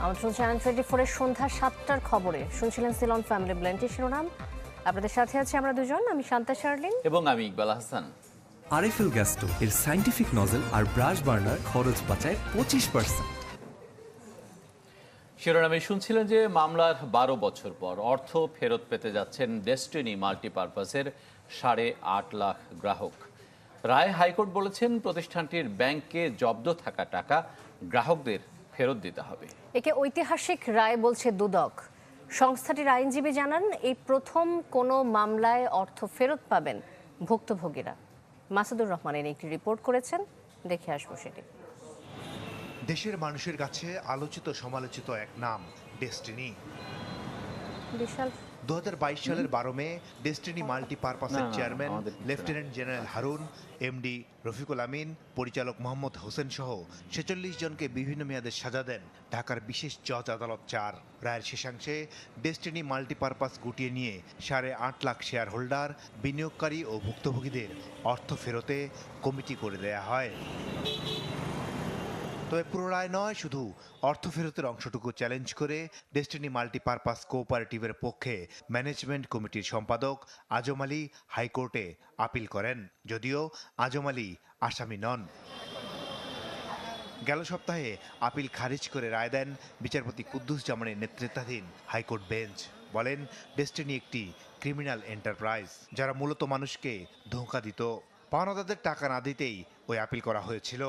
আমন্ত্রণ চ্যানেল 24-এর সন্ধ্যা 7টার খবরে শুনছিলেন সিলন ফ্যামিলি ব্লেন্ডের শিরোনাম। আপনাদের সাথে আছি আমরা দুজন, আমি শান্তা শার্লিন এবং আমি ইকবাল হাসান। আরএফএল গ্যাস্টো এর সাইন্টিফিক নজল আর ব্রাশ বার্নার খরচ বাঁচায় 25%। শিরোনামে শুনছিলেন যে মামলার 12 বছর পর অর্থ ফেরত পেতে যাচ্ছেন ডেস্টিনি মাল্টিপারপাসের 8.5 লাখ গ্রাহক। রায় হাইকোর্ট বলেছেন প্রতিষ্ঠানটির ব্যাংকে জব্দ থাকা টাকা গ্রাহকদের ফেরত দিতে হবে। একে ঐতিহাসিক রায় বলছে দুদক। সংস্থাটির আইনজীবী জানান এই প্রথম কোনো মামলায় অর্থ ফেরত পাবেন ভুক্তভোগীরা। মাসুদুর রহমানের একটি রিপোর্ট করেছেন, দেখে আসবো সেটি। দেশের মানুষের কাছে আলোচিত সমালোচিত এক নাম ডেস্টিনি। বিশাল 2022 সালের 12 মে ডেস্টিনি মাল্টিপারপাসের chairman lieutenant general Harun, MD Rafiqul Amin, পরিচালক মোহাম্মদ হোসেন সহ 46 জনকে বিভিন্ন মেয়াদে সাজা দেন ঢাকার বিশেষ জজ আদালত 4। রায়ের শেষাংশে ডেস্টিনি মাল্টিপারপাস গুটিয়ে নিয়ে 8.5 লাখ শেয়ার হোল্ডার, বিনিয়োগকারী ও ভুক্তভোগীদের অর্থ ফেরতে কমিটি করে দেয়া হয়। তবে পুরো রায় নয়, শুধু অর্থ ফেরতের অংশটুকু চ্যালেঞ্জ করে ডেস্টিনি মাল্টিপারপাস কোঅপারেটিভের পক্ষে ম্যানেজমেন্ট কমিটির সম্পাদক আজম আলী হাইকোর্টে আপিল করেন, যদিও আজম আলী আসামি নন। গেল সপ্তাহে আপিল খারিজ করে রায় দেন বিচারপতি কুদ্দুস জামানের নেতৃত্বাধীন হাইকোর্ট বেঞ্চ। বলেন, ডেস্টিনি একটি ক্রিমিনাল এন্টারপ্রাইজ যারা মূলত মানুষকে ধোঁকা দিত। পাওনাদারদের টাকা না দিতেই ওই আপিল করা হয়েছিল।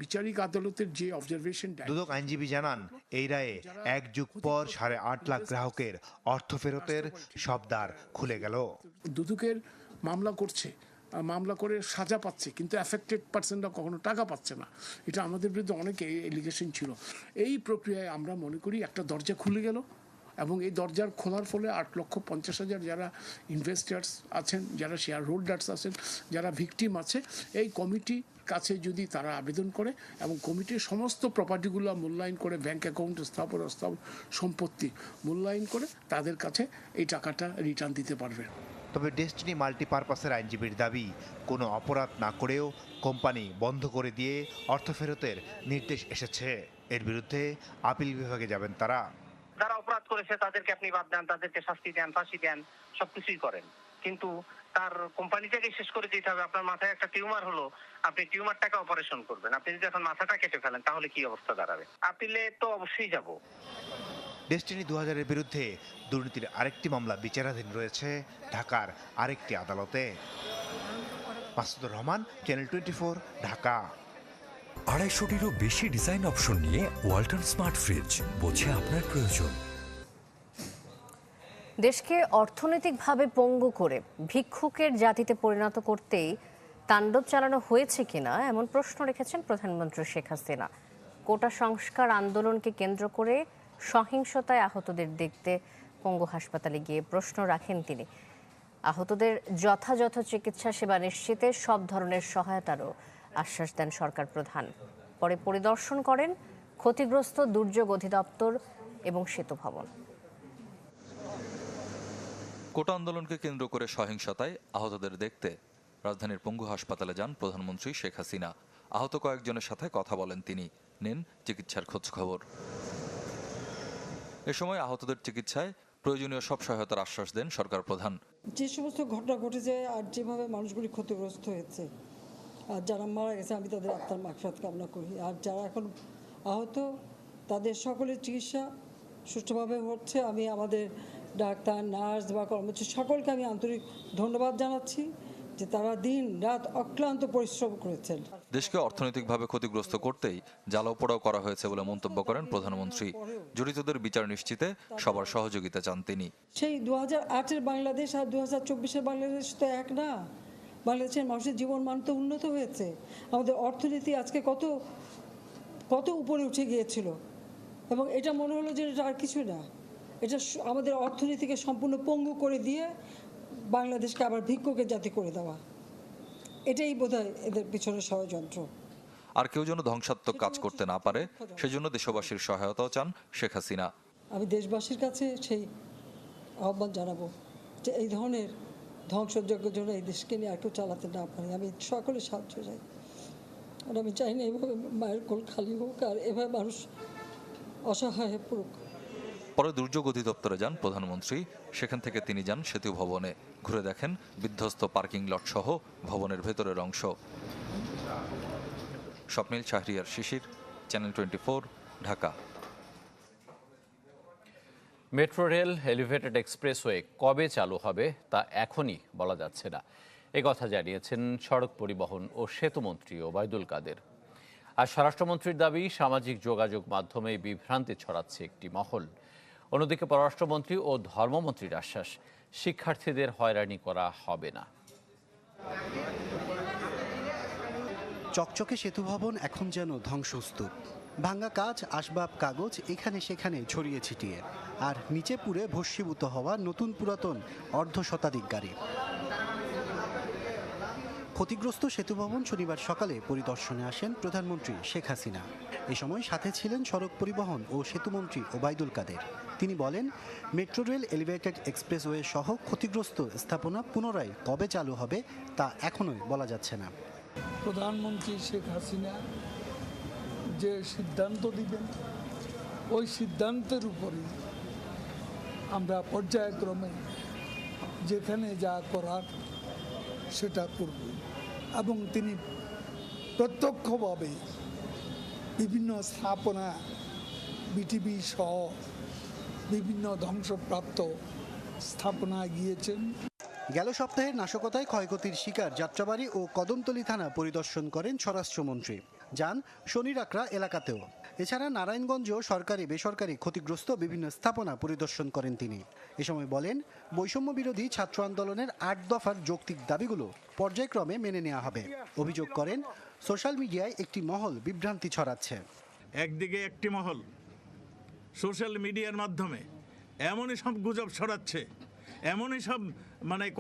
বিচারিক আদালতের যে অবজারভেশন, দুদক আইনজীবী জানান, এই রায়ে 1 যুগ পর 8.5 লাখ গ্রাহকের অর্থ ফেরতের সব দ্বার খুলে গেল। দুদকের মামলা করছে, মামলা করে সাজা পাচ্ছে, কিন্তু অ্যাফেক্টেড পার্সনরা কখনো টাকা পাচ্ছে না। এটা আমাদের বিরুদ্ধে অনেক এলিগেশন ছিল। এই প্রক্রিয়ায় আমরা মনে করি একটা দরজা খুলে গেল, এবং এই দরজার খোলার ফলে 8,50,000 যারা ইনভেস্টার্স আছেন, যারা শেয়ার হোল্ডার্স আছেন, যারা ভিকটিম আছে, এই কমিটি কাছে যদি তারা আবেদন করে এবং কমিটির সমস্ত প্রপার্টিগুলো মূল্যায়ন করে, ব্যাংক অ্যাকাউন্ট, স্থাবর সম্পত্তি মূল্যায়ন করে তাদের কাছে এই টাকাটা রিটার্ন দিতে পারবে। তবে ডেস্টিনি মাল্টিপারপাসের আইনজীবীর দাবি, কোনো অপরাধ না করেও কোম্পানি বন্ধ করে দিয়ে অর্থ ফেরতের নির্দেশ এসেছে। এর বিরুদ্ধে আপিল বিভাগে যাবেন তারা। যারা অপরাধ করেছে তাদেরকে আপনি বাদ দেন, তাদেরকে শাস্তি দেন, ফাঁসি দেন, সবকিছুই করেন, কিন্তু তার কোম্পানিটাকে শেষ করে দিতে হবে। আপনার মাথায় একটা টিউমার হলো, আপনি টিউমারটাকে অপারেশন করবেন, আপনি যদি এখন মাথাটা কেটে ফেলেন তাহলে কি অবস্থা দাঁড়াবে? আপিলে তো অবশ্যই যাব। ডেস্টিনি 2000-এর বিরুদ্ধে দুর্নীতির আরেকটি মামলা বিচারাধীন রয়েছে ঢাকার আরেকটি আদালতে। মাসুদুর রহমান, চ্যানেল 24, ঢাকা। 250-টিরও বেশি ডিজাইন অপশন নিয়ে ওয়ালটন স্মার্ট ফ্রিজ, বোঝে আপনার প্রয়োজন। দেশকে অর্থনৈতিকভাবে পঙ্গু করে ভিক্ষুকের জাতিতে পরিণত করতেই তাণ্ডব চালানো হয়েছে কিনা এমন প্রশ্ন রেখেছেন প্রধানমন্ত্রী শেখ হাসিনা। কোটা সংস্কার আন্দোলনকে কেন্দ্র করে সহিংসতায় আহতদের দেখতে পঙ্গু হাসপাতালে গিয়ে প্রশ্ন রাখেন তিনি। আহতদের যথাযথ চিকিৎসা সেবা নিশ্চিতে সব ধরনের সহায়তারও আশ্বাস দেন সরকার প্রধান। পরে পরিদর্শন করেন ক্ষতিগ্রস্ত দুর্যোগ অধিদপ্তর এবং সেতু ভবন। কোটা আন্দোলনকে কেন্দ্র করে সহিংসতায় আহতদের দেখতে রাজধানীর পঙ্গু হাসপাতালে যান প্রধানমন্ত্রী শেখ হাসিনা। আহত কয়েকজনের সাথে কথা বলেন তিনি, নেন চিকিৎসার খোঁজখবর। এ সময় আহতদের চিকিৎসায় প্রয়োজনীয় সব সহায়তার আশ্বাস দেন সরকার প্রধান। যে সমস্ত ঘটনা ঘটেছে আর যেভাবে মানুষগুলি ক্ষতিগ্রস্ত হয়েছে আর যারা মারা গেছে, আমি তাদের আত্মার মাগফিরাত কামনা করি। আর যারা এখন আহত, তাদের সকলের চিকিৎসা সুষ্ঠুভাবে হচ্ছে। আমি আমাদের ডাক্তার, নার্স বা কর্মচারী সকলকে আমি আন্তরিক ধন্যবাদ জানাচ্ছি যে তারা দিন রাত অক্লান্ত পরিশ্রম করেছেন। দেশকে অর্থনৈতিকভাবে ক্ষতিগ্রস্ত করতেই জ্বালাও-পোড়াও করা হয়েছে বলে মন্তব্য করেন প্রধানমন্ত্রী। জড়িতদের বিচার নিশ্চিতে সবার সহযোগিতা চান তিনি। সেই 2008-এর বাংলাদেশ আর 2024-এর বাংলাদেশ তো এক না। বাংলাদেশের মানুষের জীবনমান তো উন্নত হয়েছে। আমাদের অর্থনীতি আজকে কত কত উপরে উঠে গিয়েছিল, এবং এটা মনে হলো যে এটা আর কিছু না। এটা আমাদের অর্থনীতিকে সম্পূর্ণ পঙ্গু করে দিয়ে বাংলাদেশকে আবার ভিক্ষুকের জাতি করে দেওয়া, এটাই বোধহয় এদের পিছনে ষড়যন্ত্র। আর কেউ যেন ধ্বংসাত্মক কাজ করতে না পারে, সেজন্য দেশবাসীর সহায়তাও চান শেখ হাসিনা। আমি দেশবাসীর কাছে সেই আহ্বান জানাবো যে এই ধরনের ধ্বংসযজ্ঞের জন্য এই দেশকে নিয়ে একটু চালাতে না পারে। আমি সকলের সাহায্য চাই, আর আমি চাই না এভাবে মায়ের কোল খালি হোক আর এভাবে মানুষ অসহায় হয়ে পড়ুক। পরে দুর্যোগ অধিদপ্তরে যান প্রধানমন্ত্রী। সেখান থেকে তিনি যান সেতু ভবনে, ঘুরে দেখেন বিধ্বস্ত পার্কিং লট সহ ভবনের ভেতরের অংশ। Swapnil Shahriar Shishir, channel 24, Dhaka. Metro rail elevated expressway কবে চালু হবে তা এখনই বলা যাচ্ছে না, একথা জানিয়েছেন সড়ক পরিবহন ও সেতুমন্ত্রী ওবায়দুল কাদের। আর স্বরাষ্ট্রমন্ত্রীর দাবি, সামাজিক যোগাযোগ মাধ্যমে বিভ্রান্তি ছড়াচ্ছে একটি মহল। অন্যদিকে পররাষ্ট্রমন্ত্রী ও ধর্মমন্ত্রীর আশ্বাস, শিক্ষার্থীদের হয়রানি করা হবে না। চকচকে সেতু ভবন এখন যেন ধ্বংসস্তূপ। ভাঙ্গা কাচ, আসবাব, কাগজ এখানে সেখানে ছড়িয়ে ছিটিয়ে, আর নিচে পুড়ে ভস্মীভূত হওয়া নতুন পুরাতন অর্ধশতাধিক গাড়ি। ক্ষতিগ্রস্ত সেতু ভবন শনিবার সকালে পরিদর্শনে আসেন প্রধানমন্ত্রী শেখ হাসিনা। এ সময় সাথে ছিলেন সড়ক পরিবহন ও সেতুমন্ত্রী ওবায়দুল কাদের। তিনি বলেন, মেট্রো রেল এলিভেটেড এক্সপ্রেসওয়ে সহ ক্ষতিগ্রস্ত স্থাপনা পুনরায় কবে চালু হবে তা এখনোই বলা যাচ্ছে না। প্রধানমন্ত্রী শেখ হাসিনা যে সিদ্ধান্ত দিবেন, ওই সিদ্ধান্তের উপরে আমরা পর্যায়ক্রমে যেখানে যা করার সেটা করব, এবং তিনি প্রত্যক্ষভাবে বিভিন্ন স্থাপনা বিটিভি সহ বিভিন্ন ধ্বংসপ্রাপ্ত স্থাপনায় গিয়েছেন। গেল সপ্তাহের নাশকতায় ক্ষয়ক্ষতির শিকার যাত্রাবাড়ি ও কদমতলী থানা পরিদর্শন করেন স্বরাষ্ট্রমন্ত্রী। যান শনিরাকড়া এলাকাতেও। এছাড়া নারায়ণগঞ্জ সরকারি বেসরকারি ক্ষতিগ্রস্ত বিভিন্ন স্থাপনা পরিদর্শন করেন তিনি। এ সময় বলেন, বৈষম্য বিরোধী ছাত্র আন্দোলনের 8 দফার যৌক্তিক দাবিগুলো পর্যায়ক্রমে মেনে নেওয়া হবে। অভিযোগ করেন, সোশ্যাল মিডিয়ায় একটি মহল বিভ্রান্তি ছড়াচ্ছে। একদিকে একটি মহল সোশ্যাল মিডিয়ার মাধ্যমে এমনই সব গুজব ছড়াচ্ছে, এমনই সব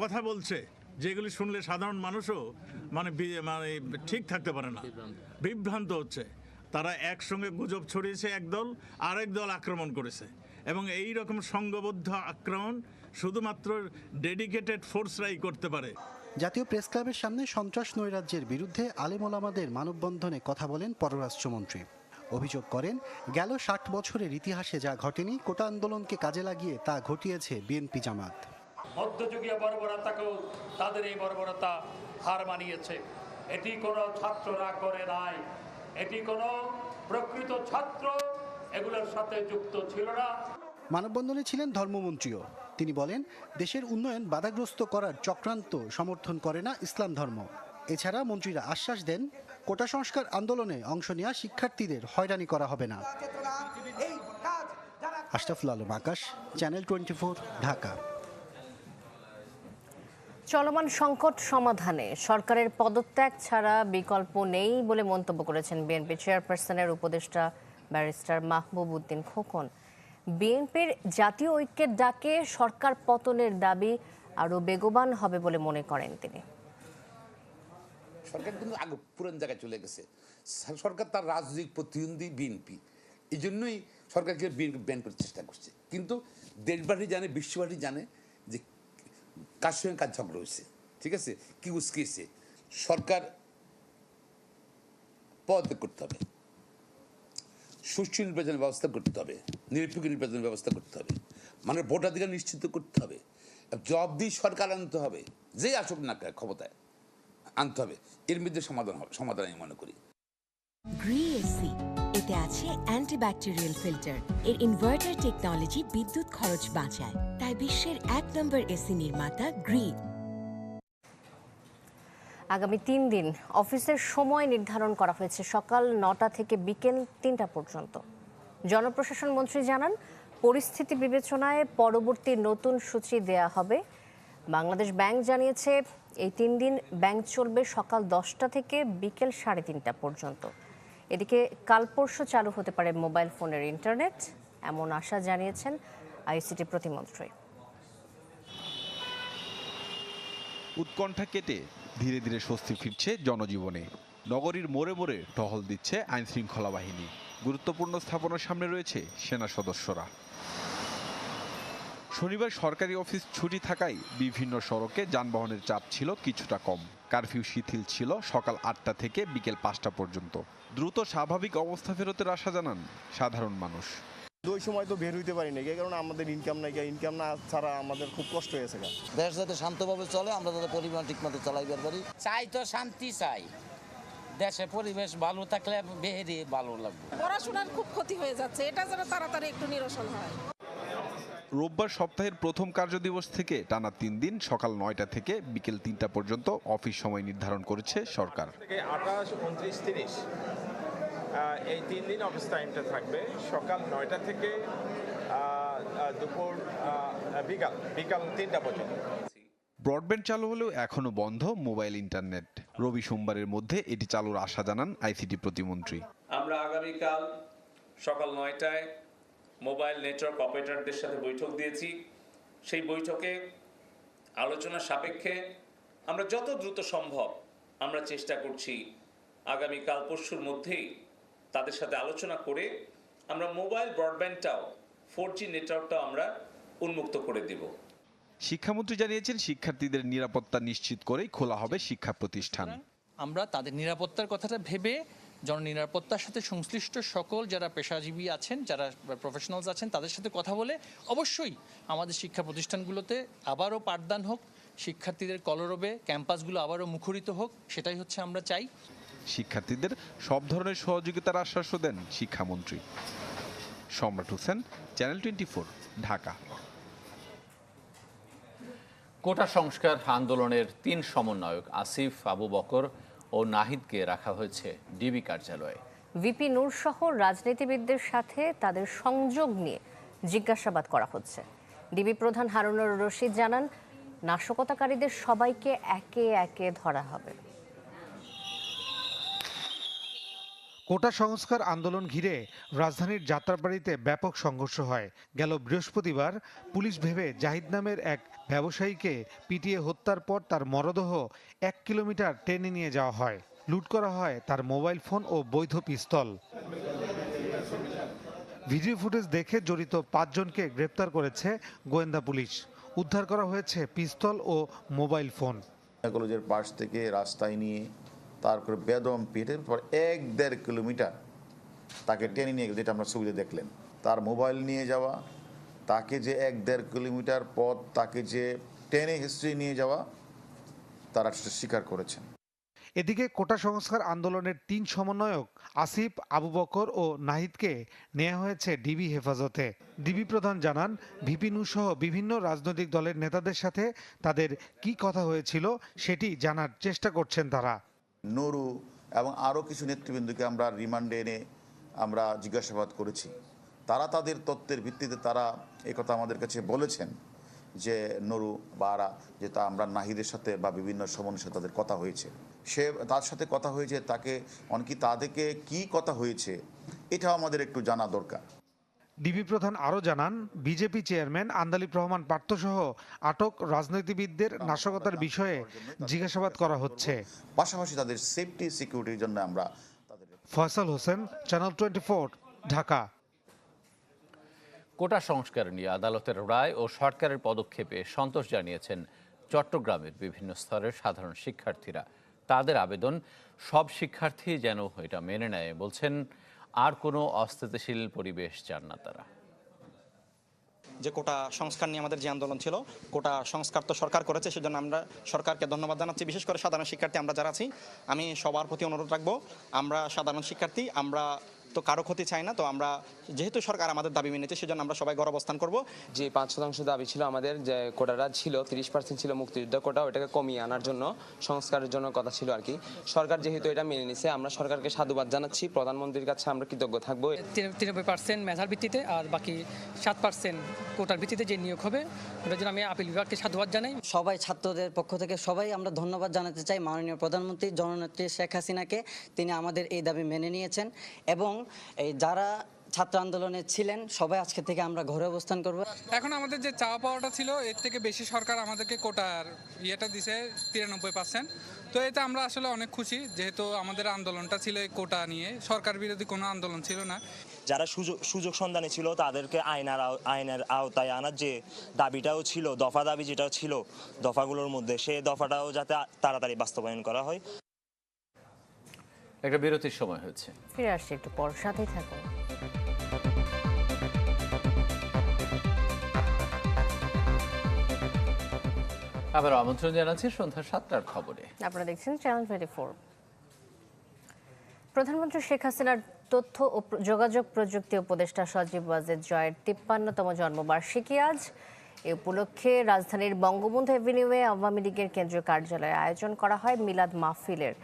কথা বলছে যেগুলি শুনলে সাধারণ মানুষও মানে ঠিক থাকতে পারে না, বিভ্রান্ত হচ্ছে। তারা একসঙ্গে গুজব ছড়িয়েছে একদল, আরেক দল আক্রমণ করেছে, এবং এই রকম সংঘবদ্ধ আক্রমণ শুধুমাত্র ডেডিকেটেড ফোর্সরাই করতে পারে। জাতীয় প্রেস ক্লাবের সামনে সন্ত্রাস নৈরাজ্যের বিরুদ্ধে আলেম ওলামাদের মানববন্ধনে কথা বলেন পররাষ্ট্রমন্ত্রী। অভিযোগ করেন, গেল 60 বছরের ইতিহাসে যা ঘটেনি, কোটা আন্দোলনকে কাজে লাগিয়ে তা ঘটিয়েছে বিএনপি জামাত। মধ্যযুগীয় বর্বরতাকেও তাদের এই বর্বরতা হার মানিয়েছে। এটি কোনো ছাত্ররা করে নাই, এটি কোনো প্রকৃত ছাত্র এগুলোর সাথে যুক্ত ছিল না। মানববন্ধনে ছিলেন ধর্মমন্ত্রীও। তিনি বলেন, দেশের উন্নয়ন বাধাগ্রস্ত করার চক্রান্ত সমর্থন করে না ইসলাম ধর্ম। এছাড়া মন্ত্রীরা আশ্বাস দেন, কোটা সংস্কার আন্দোলনে অংশ নেওয়া শিক্ষার্থীদের হয়রানি করা হবে না। আশরাফুল আলম আকাশ, চ্যানেল 24, ঢাকা। চলমান সংকট সমাধানে সরকারের পদত্যাগ ছাড়া বিকল্প নেই বলে মন্তব্য করেছেন বিএনপি চেয়ারপারসনের উপদেষ্টা ব্যারিস্টার মাহবুব উদ্দিন খোকন। বিএনপির জাতীয় ঐক্যের ডাকে সরকার পতনের দাবি আরও বেগবান হবে বলে মনে করেন তিনি। সরকার কিন্তু আগে পুরান জায়গায় চলে গেছে। সরকার তার রাজনৈতিক প্রতিদ্বন্দ্বী বিএনপি, এই জন্যই সরকারকে বিএনপি ব্যান করার চেষ্টা করছে। কিন্তু দেশবাসী জানে, বিশ্ববাসী জানে যে কার সঙ্গে কাজ ঝগড়া হয়েছে, ঠিক আছে, কি উস্কিয়েছে। সরকার পদত্যাগ করতে হবে, সুষ্ঠু নির্বাচনের ব্যবস্থা করতে হবে, নিরপেক্ষ নির্বাচনের ব্যবস্থা করতে হবে, মানে ভোটাধিকার নিশ্চিত করতে হবে, জবাবদিহি সরকার আনতে হবে, যেই আসুক না ক্ষমতায় আনতে হবে। এর মধ্যে সমাধান আমি মনে করি। গ্রি এসি, এতে আছে অ্যান্টিব্যাকটেরিয়াল ফিল্টার। এর ইনভার্টার টেকনোলজি বিদ্যুৎ খরচ বাঁচায়, তাই বিশ্বের 1 নম্বর এসি নির্মাতা গ্রি। আগামী 3 দিন অফিসের সময় নির্ধারণ করা হয়েছে সকাল 9টা থেকে বিকেল 3টা পর্যন্ত। জনপ্রশাসন মন্ত্রী জানান, পরিস্থিতি বিবেচনায় পরবর্তী নতুন সূচি দেয়া হবে। বাংলাদেশ ব্যাংক জানিয়েছে, এই 3 দিন ব্যাংক চলবে সকাল 10টা থেকে বিকেল 3:30টা পর্যন্ত। এদিকে কাল পরশু চালু হতে পারে মোবাইল ফোনের ইন্টারনেট, এমন আশা জানিয়েছেন আইসিটি প্রতিমন্ত্রী। উৎকণ্ঠা কেটে ধীরে ধীরে স্বস্তি ফিরছে জনজীবনে। নগরীর মোড়ে মোড়ে টহল দিচ্ছে আইন শৃঙ্খলা বাহিনী। গুরুত্বপূর্ণ স্থাপনার সামনে রয়েছে সেনা সদস্যরা। শনিবার সরকারি অফিস ছুটি থাকায় বিভিন্ন সড়কে যানবাহনের চাপ ছিল কিছুটা কম। কারফিউ শিথিল ছিল সকাল 8টা থেকে বিকেল 5টা পর্যন্ত। দ্রুত স্বাভাবিক অবস্থা ফেরতের আশা জানান সাধারণ মানুষ। ওই সময় তো বের হইতে পারি না, এই কারণে আমাদের ইনকাম নাই, ইনকাম না ছাড়া আমাদের খুব কষ্ট হয়েছে। দেশ যাতে শান্তভাবে চলে, আমরা যাতে পরিমাণ ঠিকমতো চালাইবার পারি। চাই তো শান্তি চাই, দেশে পরিবেশ ভালো থাকলে বেহেরি ভালো লাগবে। পড়াশোনার খুব ক্ষতি হয়ে যাচ্ছে, এটা যেন তাড়াতাড়ি একটু নিরসন হয়। রোববার সপ্তাহের প্রথম কার্যদিবস থেকে টানা 3 দিন সকাল 9টা থেকে বিকেল 3টা পর্যন্ত অফিস সময় নির্ধারণ করেছে সরকার। 28, 29, 30 এই 3 দিন অফিস টাইমটা থাকবে সকাল 9টা থেকে দুপুর বিকাল 3টা পর্যন্ত। ব্রডব্যান্ড চালু হলেও এখনো বন্ধ মোবাইল ইন্টারনেট। রবি সোমবারের মধ্যে এটি চালুর আশা জানান আইসিটি প্রতিমন্ত্রী। আমরা আগামীকাল সকাল 9টায় মোবাইল নেটওয়ার্ক অপারেটরদের সাথে বৈঠক দিয়েছি। সেই বৈঠকে আলোচনা সাপেক্ষে আমরা যত দ্রুত সম্ভব আমরা চেষ্টা করছি আগামীকাল পরশুর মধ্যেই তাদের সাথে আলোচনা করে আমরা মোবাইল ব্রডব্যান্ডটাও 4G নেটওয়ার্কটাও আমরা উন্মুক্ত করে দেব। শিক্ষামন্ত্রী জানিয়েছেন শিক্ষার্থীদের নিরাপত্তা নিশ্চিত করেই খোলা হবে শিক্ষা প্রতিষ্ঠান। আমরা তাদের নিরাপত্তার কথাটা ভেবে জননিরাপত্তার সাথে সংশ্লিষ্ট সকল যারা পেশাজীবী আছেন, যারা প্রফেশনালস আছেন, তাদের সাথে কথা বলে অবশ্যই আমাদের শিক্ষা প্রতিষ্ঠানগুলোতে আবারও পাঠদান হোক, শিক্ষার্থীদের কলরবে ক্যাম্পাসগুলো আবারও মুখরিত হোক, সেটাই হচ্ছে আমরা চাই। শিক্ষার্থীদের সব ধরনের সহযোগিতার আশ্বাসও দেন শিক্ষামন্ত্রী। সম্রাট হোসেন, চ্যানেল 24, ঢাকা। কোটা সংস্কার আন্দোলনের 3 সমন্বয়ক আসিফ, আবু বকর ও নাহিদকে রাখা হয়েছে ডিবি কার্যালয়ে। ভিপি নূর সহ রাজনীতিবিদদের সাথে তাদের সংযোগ নিয়ে জিজ্ঞাসাবাদ করা হচ্ছে। ডিবি প্রধান হারুনুর রশিদ জানান, নাশকতাকারীদের সবাইকে একে একে ধরা হবে। কোটা সংস্কার আন্দোলন ঘিরে রাজধানীর যাত্রাবাড়ীতে ব্যাপক সংঘর্ষ হয়। গেল বৃহস্পতিবার পুলিশ ভেবে জাহিদ নামের এক ব্যবসায়ীকে পিটিয়ে হত্যার পর তার মরদেহ 1 কিলোমিটার টেনে নিয়ে যাওয়া হয়। লুট করা হয় তার মোবাইল ফোন ও বৈধ পিস্তল। ভিডিও ফুটেজ দেখে জড়িত 5 জনকে গ্রেপ্তার করেছে গোয়েন্দা পুলিশ। উদ্ধার করা হয়েছে পিস্তল ও মোবাইল ফোন। কলেজের পাশ থেকে রাস্তায় নিয়ে তারপরে বেদম পিটের পর 1-1.5 কিলোমিটার তাকে টেনে নিয়ে, যেটা আমরা ছবিতে দেখলেন, তার মোবাইল নিয়ে যাওয়া, তাকে যে 1-1.5 কিলোমিটার পথ তাকে যে টেনে হিস্ট্রি নিয়ে যাওয়া, তারা স্বীকার করেছেন। এদিকে কোটা সংস্কার আন্দোলনের 3 সমন্বয়ক আসিফ, আবু বকর ও নাহিদকে নেওয়া হয়েছে ডিবি হেফাজতে। ডিবি প্রধান জানান, ভিপি নূর সহ বিভিন্ন রাজনৈতিক দলের নেতাদের সাথে তাদের কি কথা হয়েছিল সেটি জানার চেষ্টা করছেন তারা। নুরু এবং আরও কিছু নেতৃবৃন্দকে আমরা রিমান্ডে এনে আমরা জিজ্ঞাসাবাদ করেছি। তারা তাদের তথ্যের ভিত্তিতে তারা একথা আমাদের কাছে বলেছেন যে নুরু বারা, যে তা আমরা নাহিদের সাথে বা বিভিন্ন সমন্বয়ের সাথে তাদের কথা হয়েছে, সে তার সাথে কথা হয়েছে, তাকে অনেকে তাদেরকে কি কথা হয়েছে এটাও আমাদের একটু জানা দরকার। ডিবি প্রধান আরও জানান, বিজেপি চেয়ারম্যান আন্দালিব রহমান পার্থসহ আটক রাজনীতিবিদদের নাশকতার বিষয়ে জিজ্ঞাসাবাদ করা হচ্ছে। পাশাপাশি তাদের সেফটি সিকিউরিটির জন্য আমরা ফয়সাল হোসেন, চ্যানেল 24, ঢাকা। কোটা সংস্কার নিয়ে আদালতের রায় ও সরকারের পদক্ষেপে সন্তোষ জানিয়েছেন চট্টগ্রামের বিভিন্ন স্তরের সাধারণ শিক্ষার্থীরা। তাদের আবেদন, সব শিক্ষার্থী যেন এটা মেনে নেয়। বলছেন, আর কোনো অস্থিতিশীল পরিবেশ চান না তারা। যে কোটা সংস্কার নিয়ে আমাদের যে আন্দোলন ছিল, কোটা সংস্কার তো সরকার করেছে, সেজন্য আমরা সরকারকে ধন্যবাদ জানাচ্ছি। বিশেষ করে সাধারণ শিক্ষার্থী আমরা যারা আছি, আমি সবার প্রতি অনুরোধ রাখবো, আমরা সাধারণ শিক্ষার্থী, আমরা তো কারো ক্ষতি চাই না। তো আমরা যেহেতু সরকার আমাদের দাবি মেনেছে, সেজন্য আমরা সবাই ঘর অবস্থান করব। যে 5% দাবি ছিল আমাদের, যে কোটাটা ছিল 30% ছিল মুক্তিযুদ্ধ কোটা, ওটাকে কমিয়ে আনার জন্য সংস্কারের জন্য কথা ছিল আর কি। সরকার যেহেতু এটা মেনে নিছে, আমরা সরকারকে সাধুবাদ জানাচ্ছি। প্রধানমন্ত্রীর কাছে আমরা কৃতজ্ঞ থাকবো। 93% মেধার ভিত্তিতে আর বাকি 7% কোটার ভিত্তিতে যে নিয়োগ হবে, ওটার জন্য আমি আপিল বিভাগকে সাধুবাদ জানাই। সবাই ছাত্রদের পক্ষ থেকে সবাই আমরা ধন্যবাদ জানাতে চাই মাননীয় প্রধানমন্ত্রী জননেত্রী শেখ হাসিনাকে। তিনি আমাদের এই দাবি মেনে নিয়েছেন এবং এই যারা ছাত্র আন্দোলনে ছিলেন সবাই আজকে থেকে আমরা ঘরে অবস্থান করব। এখন আমাদের যে চাওয়া পাওয়াটা ছিল, এর থেকে বেশি সরকার আমাদেরকে কোটার ইয়েটা দিছে 93%। তো এতে আমরা আসলে অনেক খুশি, যেহেতু আমাদের আন্দোলনটা ছিল এই কোটা নিয়ে, সরকার বিরোধী কোনো আন্দোলন ছিল না। যারা সুযোগ সন্ধানী ছিল তাদেরকে আইনের আওতায় আনার যে দাবিটাও ছিল, দফা দাবি যেটাও ছিল দফাগুলোর মধ্যে, সেই দফাটাও যাতে তাড়াতাড়ি বাস্তবায়ন করা হয়। একটা বিরতির সময় হচ্ছে, ফিরে আসছি একটু পর, সাথেই থাকুন। আবার আমন্ত্রণ জানাচ্ছি সন্ধ্যা 7টার খবরে। আপনারা দেখছেন চ্যানেল 24। প্রধানমন্ত্রী শেখ হাসিনার তথ্য ও যোগাযোগ প্রযুক্তি উপদেষ্টা সজীব ওয়াজেদ জয়ের 53তম জন্মবার্ষিকী আজ। এ উপলক্ষে রাজধানীর বঙ্গবন্ধু এভিনিউয়ে আওয়ামী লীগের কেন্দ্রীয় কার্যালয়ে আয়োজন করা হয় মিলাদ মাহফিলের।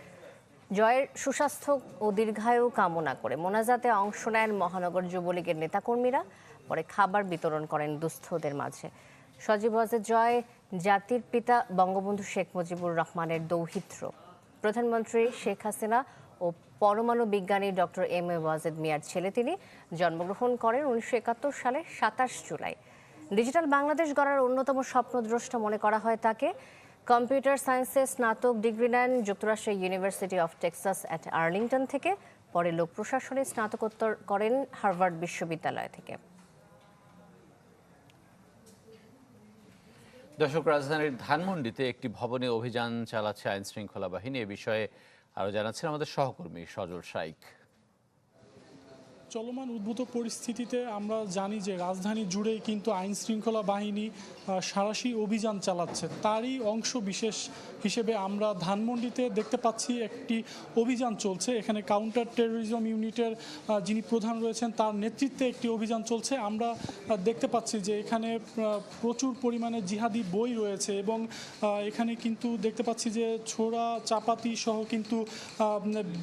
জয়ের সুস্বাস্থ্য ও দীর্ঘায়ু কামনা করে মোনাজাতে অংশ নেন মহানগর যুবলীগের নেতাকর্মীরা। পরে খাবার বিতরণ করেন দুস্থদের মাঝে। সজীব ওয়াজেদ জয় জাতির পিতা বঙ্গবন্ধু শেখ মুজিবুর রহমানের দৌহিত্র। প্রধানমন্ত্রী শেখ হাসিনা ও পরমাণু বিজ্ঞানী ডক্টর এম এ ওয়াজেদ মিয়ার ছেলে তিনি। জন্মগ্রহণ করেন 1971 সালের 27 জুলাই। ডিজিটাল বাংলাদেশ গড়ার অন্যতম স্বপ্নদ্রষ্টা মনে করা হয় তাকে। কম্পিউটার সায়েন্সে স্নাতক ডিগ্রি নেন যুক্তরাষ্ট্রের university of Texas at Arlington থেকে। পরে লোক প্রশাসনে স্নাতকোত্তর করেন হার্ভার্ড বিশ্ববিদ্যালয় থেকে। দর্শক, রাজধানীর ধানমন্ডিতে একটি ভবনে অভিযান চালাচ্ছে আইন শৃঙ্খলা বাহিনী। এ বিষয়ে আরও জানাচ্ছেন আমাদের সহকর্মী সজল শাইক। চলমান উদ্ভূত পরিস্থিতিতে আমরা জানি যে রাজধানী জুড়েই কিন্তু আইন শৃঙ্খলা বাহিনী সাঁড়াশি অভিযান চালাচ্ছে। তারই অংশ বিশেষ হিসেবে আমরা ধানমন্ডিতে দেখতে পাচ্ছি একটি অভিযান চলছে। এখানে কাউন্টার টেরোরিজম ইউনিটের যিনি প্রধান রয়েছেন তার নেতৃত্বে একটি অভিযান চলছে। আমরা দেখতে পাচ্ছি যে এখানে প্রচুর পরিমাণে জিহাদি বই রয়েছে এবং এখানে কিন্তু দেখতে পাচ্ছি যে ছোড়া চাপাতি সহ কিন্তু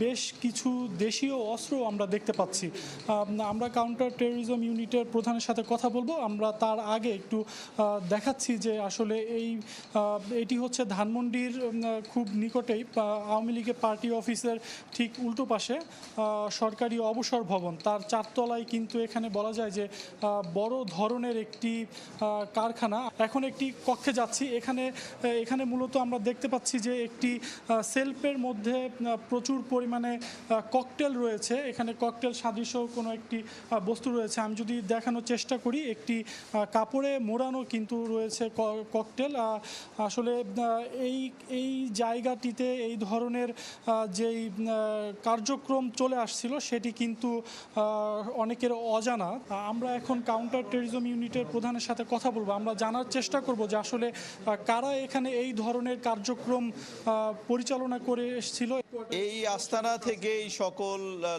বেশ কিছু দেশীয় অস্ত্র আমরা দেখতে পাচ্ছি। আমরা কাউন্টার টেরোরিজম ইউনিটের প্রধানের সাথে কথা বলবো। আমরা তার আগে একটু দেখাচ্ছি যে আসলে এটি হচ্ছে ধানমন্ডির খুব নিকটেই আওয়ামী লীগের পার্টি অফিসের ঠিক উল্টো পাশে সরকারি অবসর ভবন, তার 4 তলায় কিন্তু এখানে বলা যায় যে বড় ধরনের একটি কারখানা। এখন একটি কক্ষে যাচ্ছি। এখানে মূলত আমরা দেখতে পাচ্ছি যে একটি সেলফের মধ্যে প্রচুর পরিমাণে ককটেল রয়েছে। এখানে ককটেল সাদৃশ্য কোনো একটি বস্তু রয়েছে। আমি যদি দেখানোর চেষ্টা করি, একটি কাপড়ে মোড়ানো কিন্তু রয়েছে ককটেল। আসলে এই জায়গাটিতে এই ধরনের যেই কার্যক্রম চলে আসছিল সেটি কিন্তু অনেকের অজানা। আমরা এখন কাউন্টার টেরোরিজম ইউনিটের প্রধানের সাথে কথা বলবো। আমরা জানার চেষ্টা করব যে আসলে কারা এখানে এই ধরনের কার্যক্রম পরিচালনা করে এসেছিল। এই আস্তানা থেকে এই সকল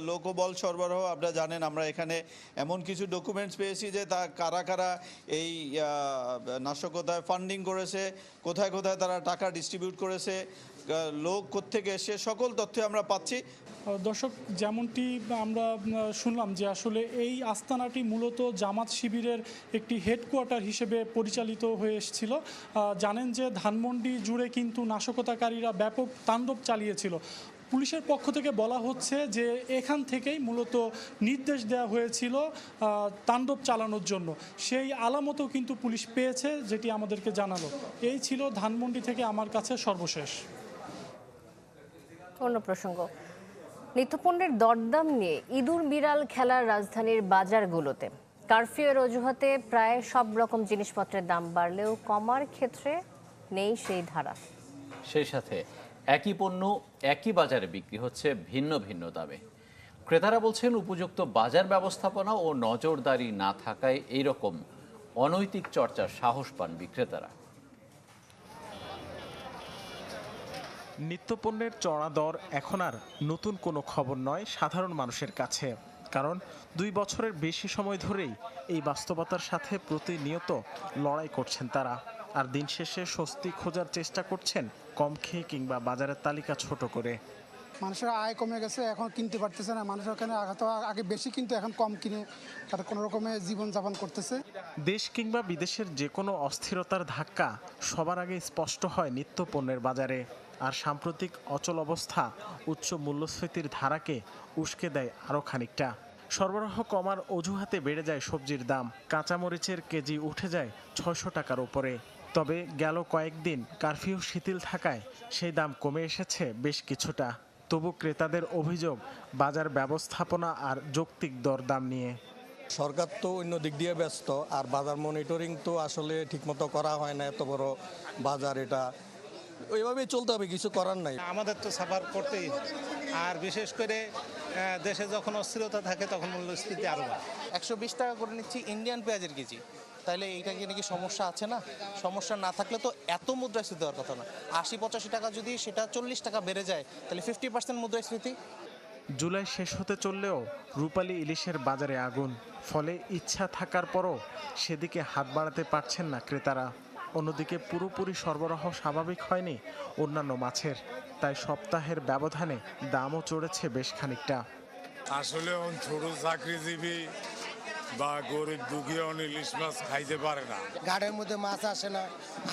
লোকবল সরবরাহ আপনারা জানেন। আমরা এখানে এমন কিছু ডকুমেন্টস পেয়েছি যে তা কারা কারা এই নাশকতায় ফান্ডিং করেছে, কোথায় কোথায় তারা টাকা ডিস্ট্রিবিউট করেছে, লোক কোত্থেকে এসে সকল তথ্য আমরা পাচ্ছি। দর্শক, যেমনটি আমরা শুনলাম যে আসলে এই আস্তানাটি মূলত জামাত শিবিরের একটি হেডকোয়ার্টার হিসেবে পরিচালিত হয়ে এসেছিল। জানেন যে ধানমন্ডি জুড়ে কিন্তু নাশকতাকারীরা ব্যাপক তাণ্ডব চালিয়েছিল। পুলিশের পক্ষ থেকে বলা হচ্ছে যে এখান থেকেই মূলত নির্দেশ দেওয়া হয়েছিল তাণ্ডব চালানোর জন্য। সেই আলামতও কিন্তু পুলিশ পেয়েছে, যেটি আমাদেরকে জানালো। এই ছিল ধানমন্ডি থেকে আমার কাছে সর্বশেষ। অন্য প্রসঙ্গ, নিত্যপণ্যের দরদাম নিয়ে ইঁদুর বিড়াল খেলার রাজধানীর বাজারগুলোতে। কারফিউয়ের অজুহাতে প্রায় সব রকম জিনিসপত্রের দাম বাড়লেও কমার ক্ষেত্রে নেই সেই ধারা। সেই সাথে একই পণ্য একই বাজারে বিক্রি হচ্ছে ভিন্ন ভিন্ন দামে। ক্রেতারা বলছেন উপযুক্ত বাজার ব্যবস্থাপনা ও নজরদারি না থাকায় এই রকম অনৈতিক চর্চার সাহস পান বিক্রেতারা। নিত্যপণ্যের চড়া দর এখন আর নতুন কোনো খবর নয় সাধারণ মানুষের কাছে, কারণ 2 বছরের বেশি সময় ধরেই এই বাস্তবতার সাথে প্রতিনিয়ত লড়াই করছেন তারা। আর দিন শেষে স্বস্তি খোঁজার চেষ্টা করছেন কম খেয়ে কিংবা বাজারের তালিকা ছোট করে। মানুষের আয় কমে গেছে, এখন কিনতে পারতেছে না। মানুষের ওখানে আগে বেশি কিন্তু এখন কম কিনে তারা কোনো রকমে জীবনযাপন করতেছে। দেশ কিংবা বিদেশের যে কোনো অস্থিরতার ধাক্কা সবার আগে স্পষ্ট হয় নিত্যপণ্যের বাজারে। আর সাম্প্রতিক অচল অবস্থা উচ্চ মূল্যস্ফীতির ধারাকে উস্কে দেয় আরও খানিকটা। সরবরাহ কমার অজুহাতে বেড়ে যায় সবজির দাম। কাঁচামরিচের কেজি উঠে যায় 600 টাকার উপরে। তবে গেল কয়েকদিন কারফিউ শিথিল থাকায় সেই দাম কমে এসেছে বেশ কিছুটা। তবু ক্রেতাদের অভিযোগ বাজার ব্যবস্থাপনা আর যৌক্তিক দরদাম নিয়ে। সরকার তো অন্য দিক দিয়ে ব্যস্ত, আর বাজার মনিটরিং তো আসলে ঠিকমতো করা হয় না। এত বড় বাজার, এটা ওইভাবেই চলতে হবে, কিছু করার নাই। আমাদের তো সাফার করতেই, আর বিশেষ করে দেশে যখন অস্থিরতা থাকে তখন মূল্যস্ফীতি আরও বাড়ে। 120 টাকা করে নিচ্ছি ইন্ডিয়ান পেঁয়াজের কেজি, তাহলে এইটা কি নাকি সমস্যা আছে না? সমস্যা না থাকলে তো এত মুদ্রাস্ফীতি দেওয়ার কথা না। 80-85 টাকা যদি সেটা 40 টাকা বেড়ে যায়, তাহলে 50% মুদ্রাস্ফীতি। জুলাই শেষ হতে চললেও রূপালী ইলিশের বাজারে আগুন, ফলে ইচ্ছা থাকার পরও সেদিকে হাত বাড়াতে পারছেন না ক্রেতারা। অন্যদিকে পুরোপুরি সরবরাহ স্বাভাবিক হয়নি অন্যান্য মাছের, তাই সপ্তাহের ব্যবধানে দামও চড়েছে বেশ খানিকটা। আসলে ছোট চাকরিজীবী বা গরিব দুঃখী ইলিশ মাছ খাইতে পারে না। ঘাটের মধ্যে মাছ আসে না,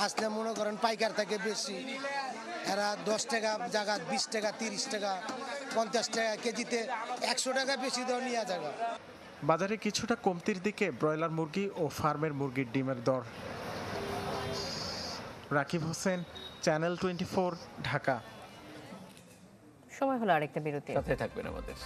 আসলে মনে করেন পাইকার থেকে বেশি, এরা 10 টাকা জায়গা 20 টাকা 30 টাকা 50 টাকা কেজিতে 100 টাকা বেশি দর নিয়ে জায়গা। বাজারে কিছুটা কমতির দিকে ব্রয়লার মুরগি ও ফার্মের মুরগির ডিমের দর। রাকিব হোসেন, চ্যানেল 24, ঢাকা। সময় হলো আরেকটা বিরতি, সাথে থাকবেন আমাদের।